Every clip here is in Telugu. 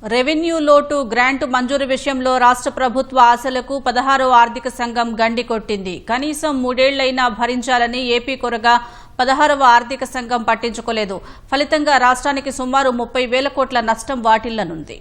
రెవెన్యూ లోటు గ్రాంటు మంజూరు విషయంలో రాష్ట్ర ప్రభుత్వ ఆశలకు 16వ ఆర్థిక సంఘం గండి కొట్టింది. కనీసం 3 ఏళ్లైనా భరించాలని ఏపీ కోరగా 16వ ఆర్థిక సంఘం పట్టించుకోలేదు. ఫలితంగా రాష్ట్రానికి సుమారు 30,000 కోట్ల నష్టం వాటిల్లనుంది.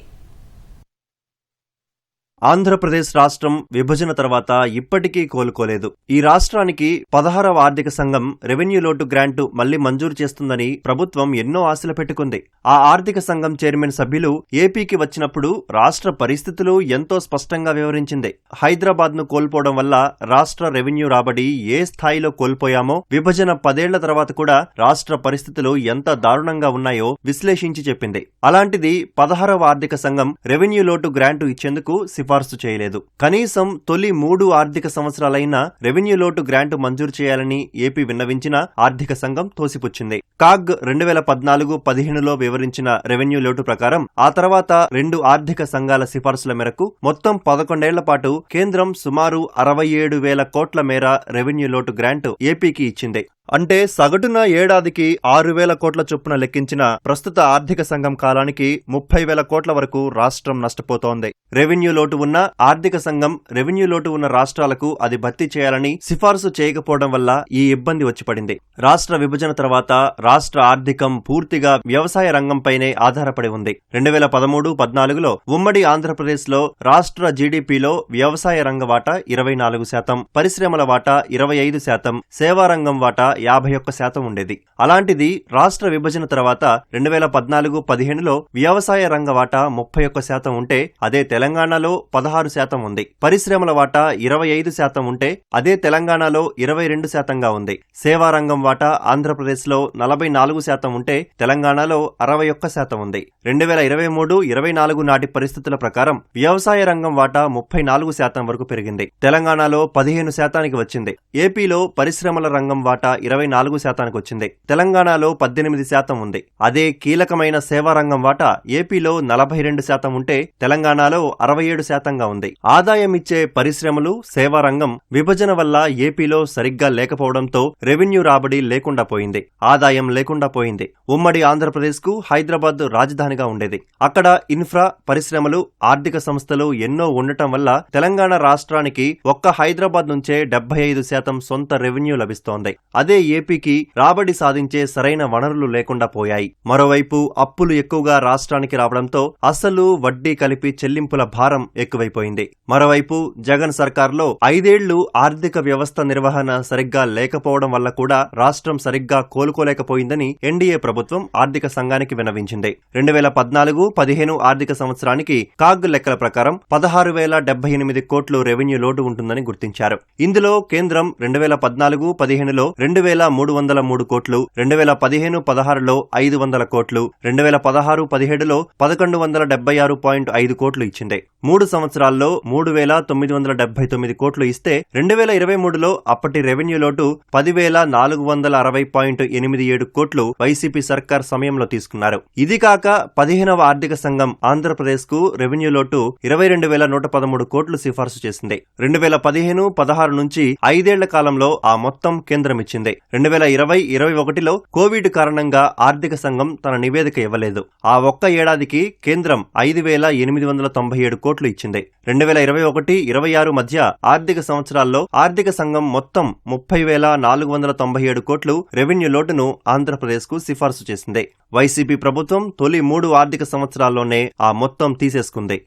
ఆంధ్రప్రదేశ్ రాష్ట్రం విభజన తర్వాత ఇప్పటికీ కోలుకోలేదు. ఈ రాష్ట్రానికి 16వ ఆర్థిక సంఘం రెవెన్యూ లోటు గ్రాంటు మళ్లీ మంజూరు చేస్తుందని ప్రభుత్వం ఎన్నో ఆశలు పెట్టుకుంది. ఆ ఆర్థిక సంఘం చైర్మన్ సభ్యులు ఏపీకి వచ్చినప్పుడు రాష్ట్ర పరిస్థితులు ఎంతో స్పష్టంగా వివరించింది. హైదరాబాద్ ను కోల్పోవడం వల్ల రాష్ట్ర రెవెన్యూ రాబడి ఏ స్థాయిలో కోల్పోయామో, విభజన 10 ఏళ్ల తర్వాత కూడా రాష్ట్ర పరిస్థితులు ఎంత దారుణంగా ఉన్నాయో విశ్లేషించి చెప్పింది. అలాంటిది 16వ ఆర్థిక సంఘం రెవెన్యూ లోటు గ్రాంటు ఇచ్చేందుకు సిఫార్సు చేయలేదు. కనీసం తొలి 3 ఆర్థిక సంవత్సరాలైనా రెవెన్యూ లోటు గ్రాంటు మంజూరు చేయాలని ఏపీ విన్నవించినా ఆర్థిక సంఘం తోసిపుచ్చింది. కాగ్ 2014-15లో వివరించిన రెవెన్యూ లోటు ప్రకారం ఆ తర్వాత 2 ఆర్థిక సంఘాల సిఫార్సుల మేరకు మొత్తం 11 ఏళ్ల పాటు కేంద్రం సుమారు 67,000 కోట్ల మేర రెవెన్యూ లోటు గ్రాంటు ఏపీకి ఇచ్చింది. అంటే సగటున ఏడాదికి 6,000 కోట్ల చొప్పున లెక్కించిన ప్రస్తుత ఆర్థిక సంఘం కాలానికి 30,000 కోట్ల వరకు రాష్ట్రం నష్టపోతోంది. రెవెన్యూ లోటు ఉన్న ఆర్థిక సంఘం రెవెన్యూ లోటు ఉన్న రాష్ట్రాలకు అది భర్తీ చేయాలని సిఫార్సు చేయకపోవడం వల్ల ఈ ఇబ్బంది వచ్చిపడింది. రాష్ట్ర విభజన తర్వాత రాష్ట్ర ఆర్థికం పూర్తిగా వ్యవసాయ రంగంపైనే ఆధారపడి ఉంది. 2013-14లో ఉమ్మడి ఆంధ్రప్రదేశ్ లో రాష్ట్ర జీడీపీలో వ్యవసాయ రంగ వాటా 24%, పరిశ్రమల వాటా 25%, సేవారంగం వాటా 51% ఉండేది. అలాంటిది రాష్ట్ర విభజన తర్వాత 2014-15లో వ్యవసాయ రంగ వాటా 31% ఉంటే అదే తెలంగాణలో 16% ఉంది. పరిశ్రమల వాటా 25% ఉంటే అదే తెలంగాణలో 22%గా ఉంది. సేవారంగం వాటా ఆంధ్రప్రదేశ్లో 44% ఉంటే తెలంగాణలో 61% ఉంది. 2023-24 నాటి పరిస్థితుల ప్రకారం వ్యవసాయ రంగం వాటా 34% వరకు పెరిగింది. తెలంగాణలో 15%కి వచ్చింది. ఏపీలో పరిశ్రమల రంగం వాటా 24%కి వచ్చింది. తెలంగాణలో 18% ఉంది. అదే కీలకమైన సేవారంగం వాటా ఏపీలో 42% ఉంటే తెలంగాణలో 67%గా ఉంది. ఆదాయం ఇచ్చే పరిశ్రమలు, సేవారంగం విభజన వల్ల ఏపీలో సరిగ్గా లేకపోవడంతో రెవెన్యూ రాబడి లేకుండా పోయింది. ఆదాయం లేకుండా పోయింది. ఉమ్మడి ఆంధ్రప్రదేశ్ కు హైదరాబాద్ రాజధానిగా ఉండేది. అక్కడ ఇన్ఫ్రా, పరిశ్రమలు, ఆర్థిక సంస్థలు ఎన్నో ఉండటం వల్ల తెలంగాణ రాష్ట్రానికి ఒక్క హైదరాబాద్ నుంచే 75% సొంత రెవెన్యూ లభిస్తోంది. అదే ఏపీకి రాబడి సాధించే సరైన వనరులు లేకుండా పోయాయి. మరోవైపు అప్పులు ఎక్కువగా రాష్ట్రానికి రావడంతో అసలు వడ్డీ కలిపి చెల్లింపుల భారం ఎక్కువైపోయింది. మరోవైపు జగన్ సర్కార్లో 5 ఏళ్లు ఆర్థిక వ్యవస్థ నిర్వహణ సరిగ్గా లేకపోవడం వల్ల కూడా రాష్ట్రం సరిగ్గా కోలుకోలేకపోయిందని ఎన్డీఏ ప్రభుత్వం ఆర్థిక సంఘానికి విన్నవించింది. 2014-15 ఆర్థిక సంవత్సరానికి కాగ్ లెక్కల ప్రకారం 16,078 కోట్లు రెవెన్యూ లోటు ఉంటుందని గుర్తించారు. ఇందులో కేంద్రం 2014-15లో 2,303 కోట్లు, 2015-16లో 500 కోట్లు, 2016-17లో 1,176.5 కోట్లు ఇచ్చింది. 3 సంవత్సరాల్లో 3,979 కోట్లు ఇస్తే 2023లో అప్పటి రెవెన్యూ లోటు 10,460.87 కోట్లు వైసీపీ సర్కార్ సమయంలో తీసుకున్నారు. ఇది కాక 15వ ఆర్థిక సంఘం ఆంధ్రప్రదేశ్ కు రెవెన్యూ లోటు 22,113 కోట్లు సిఫార్సు చేసింది. 2015-16 నుంచి 5 ఏళ్ల కాలంలో ఆ మొత్తం కేంద్రం ఇచ్చింది. 2020-21లో కోవిడ్ కారణంగా ఆర్థిక సంఘం తన నివేదిక ఇవ్వలేదు. ఆ ఒక్క ఏడాదికి కేంద్రం 5,897 కోట్లు ఇచ్చింది. 2021-26 మధ్య ఆర్థిక సంవత్సరాల్లో ఆర్థిక సంఘం మొత్తం 30,497 కోట్లు రెవెన్యూ లోటును ఆంధ్రప్రదేశ్ కు సిఫార్సు చేసింది. వైసీపీ ప్రభుత్వం తొలి 3 ఆర్థిక సంవత్సరాల్లోనే ఆ మొత్తం తీసేసుకుంది.